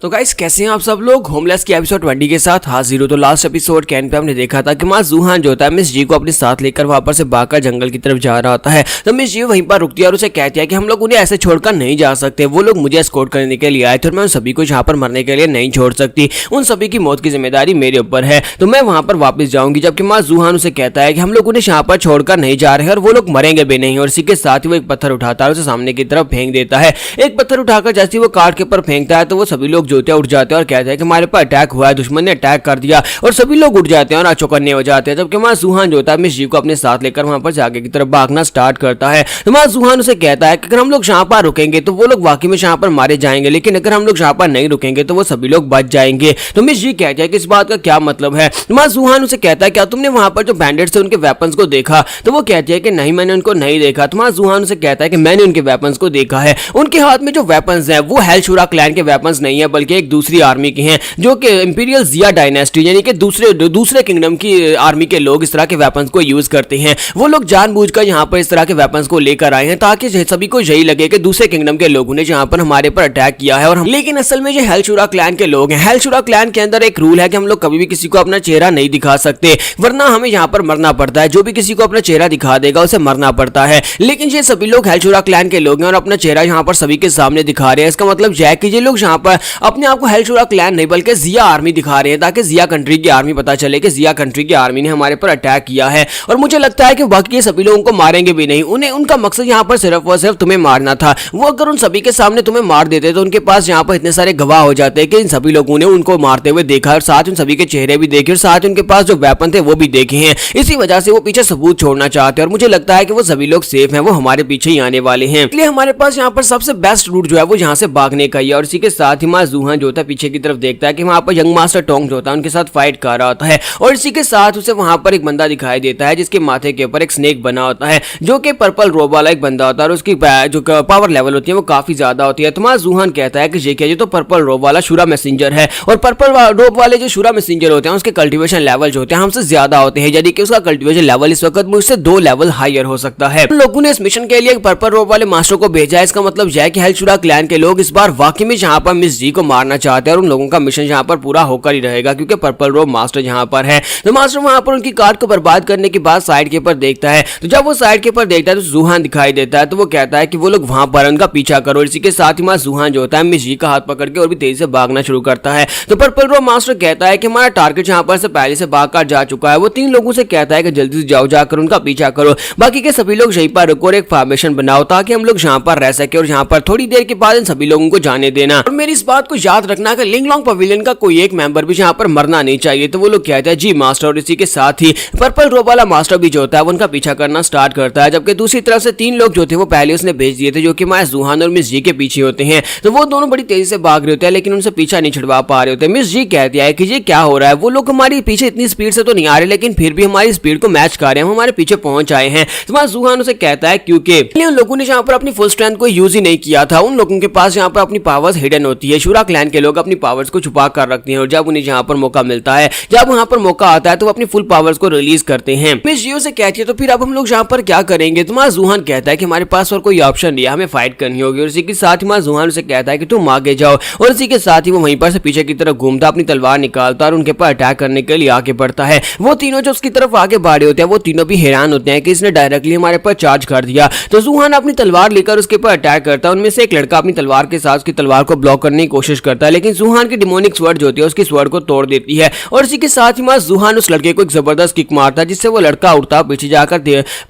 तो गाइस कैसे हैं आप सब लोग। होमलेस के एपिसोड 20 के साथ हाजिर हो। तो लास्ट एपिसोड कैन पे हमने देखा था कि मां जूहान जो होता है मिस जी को अपने साथ लेकर वहां पर से भागकर जंगल की तरफ जा रहा होता है। तो मिस जी वहीं पर रुकती है और उसे कहती है कि हम लोग उन्हें ऐसे छोड़कर नहीं जा सकते, वो लोग मुझे एस्कॉर्ट करने के लिए आए थे और मैं उन सभी को यहाँ पर मरने के लिए नहीं छोड़ सकती, उन सभी की मौत की जिम्मेदारी मेरे ऊपर है, तो मैं वहां पर वापस जाऊंगी। जबकि मां जूहान उसे कहता है कि हम लोग उन्हें यहाँ पर छोड़कर नहीं जा रहे और वो लोग मरेंगे भी नहीं। और इसी के साथ ही वो एक पत्थर उठाता है और उसे सामने की तरफ फेंक देता है। एक पत्थर उठाकर जैसे वो काट के ऊपर फेंकता है तो वो सभी लोग जो उठ जाते हैं और कहते हैं कि हमारे पर अटैक हुआ है, दुश्मन ने अटैक कर दिया, और सभी लोग उठ जाते हैं और चौकन्ने हो जाते हैं। जबकि मां जूहान जो होता है मिस जी को अपने साथ लेकर वहां पर आगे की तरफ भागना स्टार्ट करता है। तो मां जूहान उसे कहता है कि अगर हम लोग यहाँ पर रुकेंगे तो वो लोग वाकई में यहाँ पर मारे जाएंगे, लेकिन अगर हम लोग यहाँ पर नहीं रुकेंगे तो वो सभी लोग बच जाएंगे। तो मिस जी कहती है कि इस बात का क्या मतलब है। तो मां जूहान उसे कहता है क्या तुमने वहां पर जो बैंडेट्स थे उनके वेपन्स को देखा। तो वो कहती है कि नहीं, मैंने उनको नहीं देखा। तो मां जूहान उसे कहता है कि मैंने उनके वेपन्स को देखा है, उनके हाथ में जो वेपन्स हैं वो हेलशूरा क्लैन के वेपन्स नहीं है बल्कि एक दूसरी आर्मी के हैं, जो कि इंपीरियल जिया डायनेस्टी यानी कि दूसरे किंगडम की आर्मी के लोग इस तरह के वेपन्स को यूज करते हैं। वो लोग जानबूझकर यहाँ पर इस तरह के वेपन्स को लेकर आए हैं ताकि सभी को यही लगे कि दूसरे किंगडम के लोगों ने यहाँ पर हमारे पर अटैक किया है। और लेकिन असल में ये हेलशूरा क्लैन के लोग हैं। हेलशूरा क्लैन के अंदर एक रूल है कि हम लोग कभी भी किसी को अपना चेहरा नहीं दिखा सकते, वरना हमें यहाँ पर मरना पड़ता है। जो भी किसी को अपना चेहरा दिखा देगा उसे मरना पड़ता है। लेकिन ये सभी लोग हेलशूरा क्लैन के लोग हैं और अपना चेहरा यहाँ पर सभी के सामने दिखा रहे हैं। इसका मतलब यह है कि ये लोग यहाँ पर अपने आप को हेलशूरा क्लैन नहीं बल्कि जिया आर्मी दिखा रहे हैं, ताकि जिया कंट्री की आर्मी पता चले कि जिया कंट्री की आर्मी ने हमारे पर अटैक किया है। और मुझे लगता है कि बाकी ये सभी लोगों को मारेंगे भी नहीं, उन्हें उनका मकसद यहाँ पर सिर्फ और सिर्फ तुम्हें मारना था। वो अगर उन सभी के सामने तुम्हें मार देते तो उनके पास यहाँ पर इतने सारे गवाह हो जाते कि इन सभी लोगों ने उनको मारते हुए देखा और साथ उन सभी के चेहरे भी देखे और साथ उनके पास जो वेपन थे वो भी देखे हैं। इसी वजह से वो पीछे सबूत छोड़ना चाहते हैं और मुझे लगता है कि वो सभी लोग सेफ हैं, वो हमारे पीछे ही आने वाले हैं। इसलिए हमारे पास यहाँ पर सबसे बेस्ट रूट जो है वो यहाँ से भागने का ही है। और इसी के साथ ही मां जूहान जो होता है पीछे की तरफ देखता है कि वहां पर यंग मास्टर टोंग जो होता है उनके साथ फाइट कर रहा होता है। और इसी के साथ उसे वहां पर एक बंदा दिखाई देता है जिसके माथे के ऊपर एक स्नेक बना होता है, जो कि पर्पल रोब वाला एक बंदा होता है और उसकी जो पावर लेवल होती है वो काफी ज्यादा होती है। तो मां जूहान कहता है कि ये तो पर्पल रोब वाला शूरा मैसेंजर है और पर्पल रोब वाले जो शूरा मैसेंजर होते हैं उसके कल्टीवेशन लेवल जो होते हैं हमसे ज्यादा होते हैं, यानी कि उसका कल्टीवेशन लेवल इस वक्त मुझसे 2 लेवल हायर हो सकता है। लोगों ने इस मिशन के लिए पर्पल रोब वाले मास्टर को भेजा है। इसका मतलब यह है कि हेलशूरा क्लैन के लोग इस बार वाकई में यहाँ पर मिस जी को मारना चाहते हैं और उन लोगों का मिशन यहाँ पर पूरा होकर ही रहेगा क्योंकि पर्पल रोब मास्टर यहाँ पर है। तो मास्टर वहां पर उनकी कार को बर्बाद करने के बाद साइड के ऊपर देखता है। तो जब वो साइड के ऊपर देखता है तो जूहान दिखाई देता है। तो वो कहता है कि वो लोग वहां पर उनका पीछा करो। इसी के साथ ही मां जूहान जो होता है मिस जी का हाथ पकड़ के और भी तेजी से भागना शुरू करता है। तो पर्पल रोब मास्टर कहता है कि हमारा टारगेट यहाँ पर से पहले से भागकर जा चुका है। वो 3 लोगों से कहता है कि जल्दी से जाओ, जाकर उनका पीछा करो, बाकी के सभी लोग यहीं पर रुको और एक फॉर्मेशन बनाओ ताकि हम लोग यहाँ पर रह सके और यहाँ पर थोड़ी देर के बाद इन सभी लोगों को जाने देना। और मेरी इस बात को याद रखना कि लिंगलोंग पवेलियन का कोई एक मेंबर भी यहाँ पर मरना नहीं चाहिए। तो वो लोग कहते हैं जी मास्टर। और इसी के साथ ही पर्पल रोब वाला मास्टर भी जो होता है वो उनका पीछा करना स्टार्ट करता है। जबकि दूसरी तरफ से 3 लोग जो थे वो पहले उसने भेज दिए थे, जो कि मां जूहान और मिस जी के पीछे होते हैं। तो वो दोनों बड़ी तेजी से भाग रहे होते हैं लेकिन उनसे पीछा नहीं छुड़वा पा रहे होते। मिस जी कहती है कि ये क्या हो रहा है, वो लोग हमारे पीछे इतनी स्पीड से तो नहीं आ रहे लेकिन फिर भी हमारी स्पीड को मैच कर रहे हैं, हम हमारे पीछे पहुंच आए हैं। तो मां जूहान उसे कहता है क्योंकि उन लोगों ने यहाँ पर अपनी फुल स्ट्रेंथ को यूज ही नहीं किया था। उन लोगों के पास यहाँ पर अपनी पावर्स हिडन होती है। शूरा क्लैन के लोग अपनी पावर्स को छुपा कर रखते हैं और जब उन्हें यहाँ पर मौका मिलता है, जब वहां पर मौका आता है तो वो अपनी फुल पावर्स को रिलीज करते हैं। मिस जी से कहती है तो फिर अब हम लोग यहाँ पर क्या करेंगे। तो मां जूहान कहता है कि हमारे पास और कोई ऑप्शन नहीं है, हमें फाइट करनी होगी। और इसी के साथ ही मां जूहान उसे कहता है कि तुम आगे जाओ। और इसी के साथ ही वो वहीं पर से पीछे की तरफ घूमता अपनी तलवार निकालता और उनके पर अटैक करने के लिए आगे बढ़ता है। वो तीनों जो उसकी तरफ आगे बढ़े होते हैं वो तीनों भी हैरान होते हैं कि इसने डायरेक्टली हमारे पर चार्ज कर दिया। तो जूहान अपनी तलवार लेकर उसके पर अटैक करता है। उनमें से एक लड़का अपनी तलवार के साथ उसकी तलवार को ब्लॉक करने की कोशिश करता है, लेकिन जूहान की डिमोनिक स्वर्ड जो होती है उसकी स्वर्ड को तोड़ देती है। और इसी के साथ ही मां जूहान उस लड़के को एक जबरदस्त किक मारता है जिससे वो लड़का उड़ता पीछे जाकर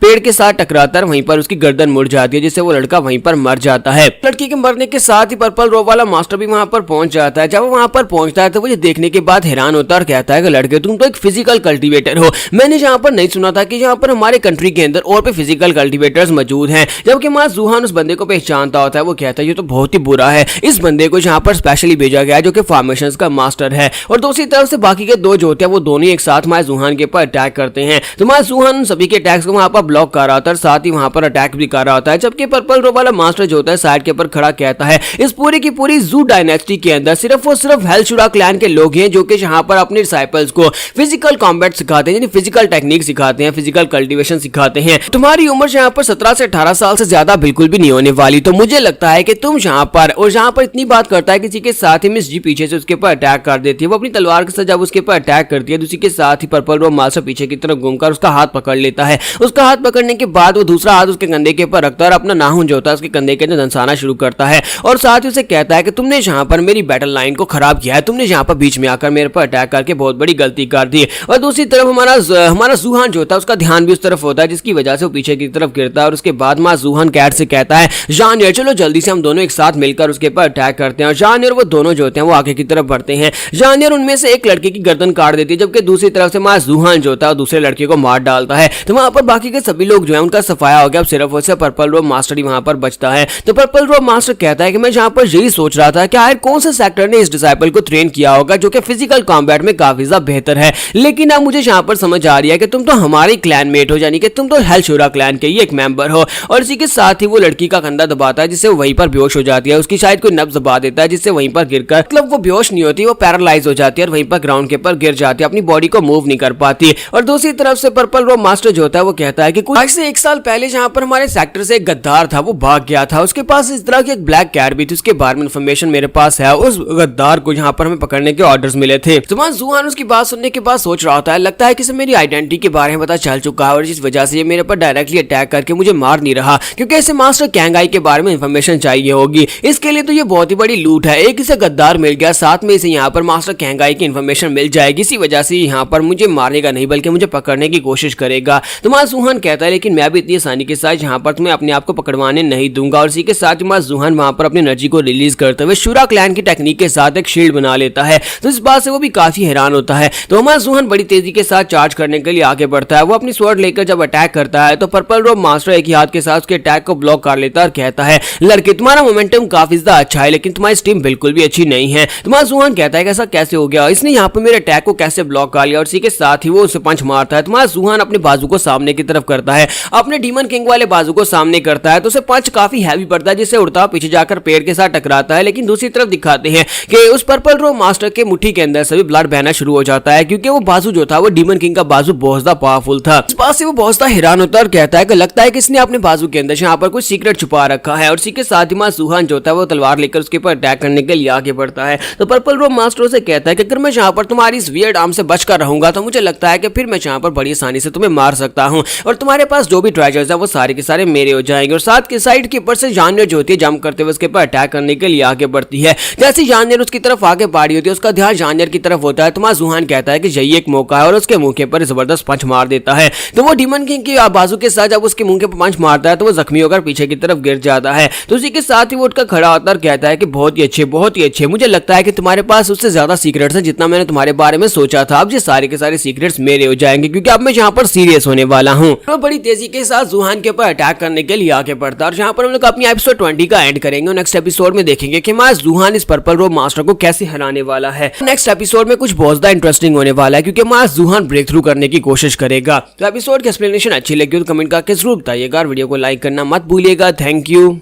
पेड़ के साथ टकराता है, वहीं पर उसकी गर्दन मुड़ जाती है जिससे वो लड़का वहीं पर मर जाता है। लड़की के मरने के साथ ही पर्पल रोब वाला मास्टर भी वहां पर पहुंच जाता है। जब वो वहां पर पहुंचता है तो वो ये देखने के बाद हैरान होता है और कहता है कि लड़के तुम तो एक फिजिकल कल्टीवेटर हो, मैंने यहाँ पर नहीं सुना था कि यहाँ पर हमारे कंट्री के अंदर और भी फिजिकल कल्टीवेटर्स मौजूद हैं। जबकि मां जूहान उस बंदे को पहचानता होता है। वो कहता है ये तो बहुत ही बुरा है, इस बंदे को यहाँ पर स्पेशली भेजा गया है जो कि फॉर्मेशंस का मास्टर है। और दूसरी तरफ से बाकी के 2 जो होते हैं वो दोनों एक साथ मां जूहान के ऊपर अटैक करते हैं। तो मां जूहान सभी के अटैक्स को वहां पर ब्लॉक कर रहा होता है, साथ ही वहां पर अटैक भी कर रहा होता है। जबकि पर्पल रोब वाला मास्टर जो होता है साइड के ऊपर खड़ा कहता है इस पूरी की पूरी जू डायनेस्टी के अंदर सिर्फ और सिर्फ हेलशूरा क्लैन के लोग हैं जो कि यहाँ पर अपने डिसाइपल्स को फिजिकल कॉम्बैट सिखाते हैं, यानी फिजिकल टेक्निक सिखाते हैं, फिजिकल कल्टीवेशन सिखाते हैं। तुम्हारी उम्र यहाँ पर 17 से 18 साल से ज्यादा बिल्कुल भी नहीं होने वाली। तो मुझे लगता है कि तुम यहाँ पर और यहाँ पर इतनी बात करता है कि इसी के साथ ही मिस जी पीछे से उसके ऊपर अटैक कर देती है। वो अपनी तलवार के साथ जब उसके ऊपर अटैक करती है तो उसी के साथ ही पर्पल रोब मास्टर पीछे की तरफ घूमकर उसका हाथ पकड़ लेता है। उसका हाथ पकड़ने के बाद वो दूसरा हाथ उसके कंधे के ऊपर रखता है और अपना नाखून जो होता है उसके कंधे के अंदर दंसाना शुरू करता है और साथ ही उसे कहता है कि तुमने यहाँ पर मेरी बैटल लाइन को खराब किया है, तुमने यहाँ पर बीच में आकर मेरे पर अटैक करके बहुत बड़ी गलती कर दी। और दूसरी तरफ हमारा जूहान जो होता है उसका ध्यान भी उस तरफ होता है जिसकी वजह से वो पीछे की तरफ गिरता है और उसके बाद मां जूहान कैट से कहता है जानियर चलो जल्दी से हम दोनों एक साथ मिलकर उसके ऊपर अटैक करते हैं। और जानियर वो दोनों जो होते हैं वो आगे की तरफ बढ़ते हैं। जानियर उनमें से एक लड़के की गर्दन काट देती है जबकि दूसरी तरफ से मां जूहान जो होता है दूसरे लड़के को मार डालता है। तो वहां पर बाकी के सभी लोग जो है उनका सफाया हो गया, अब सिर्फ और सिर्फ पर्पल रोब मास्टर ही वहां पर बचता है। तो पर्पल रोब मास्टर कहता है कि मैं जहां पर यही सोच रहा था कि आखिर कौन से सेक्टर ने इस डिसाइपल को ट्रेन किया होगा जो कि फिजिकल कॉम्बैट में काफी ज्यादा बेहतर है, लेकिन अब मुझे यहाँ पर समझ आ रही है कि तुम तो हमारे क्लैन मेट हो, यानी कि तुम तो हेलशोरा क्लैन के ही एक मेंबर हो। और इसी के साथ ही वो लड़की का कंधा दबाता है जिससे वो वहीं पर बेहोश हो जाती है। उसकी शायद कोई नब्ज दबा देता है जिससे वहीं पर गिरकर मतलब वो बेहोश नहीं होती, वो पैरालाइज हो जाती है और वहीं पर ग्राउंड के ऊपर गिर जाती है, अपनी बॉडी को मूव नहीं कर पाती। और दूसरी तरफ से पर्पल रोब मास्टर जो होता है वो कहता है कि कुछ आज से 1 साल पहले जहाँ पर हमारे सेक्टर से एक गद्दार था वो भाग गया था, उसके पास इस तरह की एक ब्लैक कैट भी थी, उसके बारे में इन्फॉर्मेशन मेरे पास है, उस गद्दार को यहाँ पर हमें पकड़ने के ऑर्डर्स मिले थे। जुमान जूहान उसकी बात सुनने के बाद सोच रहा होता है लगता है कि मेरी आइडेंटिटी के बारे में पता चल चुका है और इस वजह से ये मेरे पर डायरेक्टली अटैक करके मुझे मार नहीं रहा क्योंकि इसे मास्टर कैंगाई के बारे में इंफॉर्मेशन चाहिए होगी। इसके लिए तो ये बहुत ही बड़ी लूट है, एक इसे गद्दार मिल गया, साथ में इसे यहाँ पर मास्टर कैंगाई की इंफॉर्मेशन मिल जाएगी, इसी वजह से यहाँ पर मुझे मारेगा नहीं बल्कि मुझे पकड़ने की कोशिश करेगा। तो मां जूहान कहता है लेकिन मैं भी इतनी आसानी के साथ यहाँ पर तुम्हें अपने आप को पकड़वाने नहीं दूंगा। और इसी के साथ मां जूहान वहां पर अपनी एनर्जी को रिलीज करते हुए शूरा क्लैन की टेक्निक के साथ एक शील्ड बना लेता है। तो इस बात से वो भी काफी हैरान होता है। तो मां जूहान बड़ी तेजी के साथ चार्ज करने के लिए आगे बढ़ता है। वो अपनी स्वॉर्ड लेकर जब अटैक करता है तो पर्पल रोब मास्टर एक ही हाथ के साथ उसके अटैक को ब्लॉक कर लेता है और कहता है लड़के तुम्हारा मोमेंटम काफी ज्यादा अच्छा है लेकिन तुम्हारी स्टीम बिल्कुल भी अच्छी नहीं है। तो मां जूहान कहता है कि ऐसा कैसे हो गया, इसने यहाँ पर मेरे अटैक को कैसे ब्लॉक कर लिया। और इसी के साथ ही वो उसे पंच मारता है। तो मां जूहान अपने बाजू को सामने की तरफ करता है, अपने डीमन किंग वाले बाजू को सामने करता है तो उसे पंच काफी हैवी पड़ता है जिससे उड़ता पीछे जाकर पेड़ के साथ टकराता है। लेकिन दूसरी तरफ दिखाते हैं कि उस पर्पल रोब मास्टर के मुट्ठी के अंदर सभी ब्लड बहना शुरू हो जाता है क्योंकि वो बाजू जो था वो डीमन किंग का बाजू बहुत ज्यादा पावरफुल था। इस बात से वो बहुत ज्यादा हैरान होता है और कहता है कि लगता है कि इसने अपने बाजू के अंदर यहाँ पर कुछ सीक्रेट छुपा रखा है। और इसी के साथ ही मां जूहान जो था वो तलवार लेकर उसके ऊपर अटैक करने के लिए आगे बढ़ता है। तो पर्पल रोब मास्टर से कहता है कि अगर मैं यहाँ पर तुम्हारी इस वियर्ड आर्म से बचकर रहूंगा तो मुझे लगता है कि फिर मैं यहाँ पर बड़ी आसानी से तुम्हें मार सकता हूँ और तुम्हारे पास जो भी ट्रेजर्स है वो सारे के सारे मेरे हो जाएंगे। और साथ के साइड के ऊपर से जानियर जो होती है जंप करते हुए उसके ऊपर अटैक करने के लिए आगे बढ़ती है। जैसे जानियर उसकी तरफ आगे बढ़ी होती है उसका ध्यान जानियर की तरफ होता है। तो मां जूहान कहता है कि यही एक मौका है और उसके मुंह के ऊपर जबरदस्त पंच मार देता है। तो वो डीमन किंग की बाजू के साथ जब उसके मुंह के पंच मारता है तो वो जख्मी होकर पीछे की तरफ गिर जाता है। तो उसी के साथ ही वो उठकर खड़ा होता है और कहता है कि बहुत ही अच्छे, मुझे लगता है कि तुम्हारे पास उससे ज्यादा सीक्रेट्स हैं जितना मैंने तुम्हारे बारे में सोचा था। अब ये सारे के सारे सीक्रेट्स मेरे हो जाएंगे क्योंकि अब मैं यहाँ पर सीरियस होने वाला हूँ। तो बड़ी तेजी के साथ जूहान के ऊपर अटैक करने के लिए आगे बढ़ता है और यहाँ पर हम लोग अपनी एपिसोड 20 का एंड करेंगे। नेक्स्ट एपिसोड में देखेंगे कि मां जूहान इस पर्पल रोब मास्टर को कैसे हराने वाला है। नेक्स्ट एपिसोड में कुछ बहुत ज्यादा इंटरेस्टिंग होने वाला है क्योंकि मां जूहान ब्रेक थ्रू करने की कोशिश करेगा। तो एपिसोड की एक्सप्लेनेशन अच्छी लगी तो कमेंट करके जरूर बताइएगा और वीडियो को लाइक करना मत भूलिएगा। Thank you.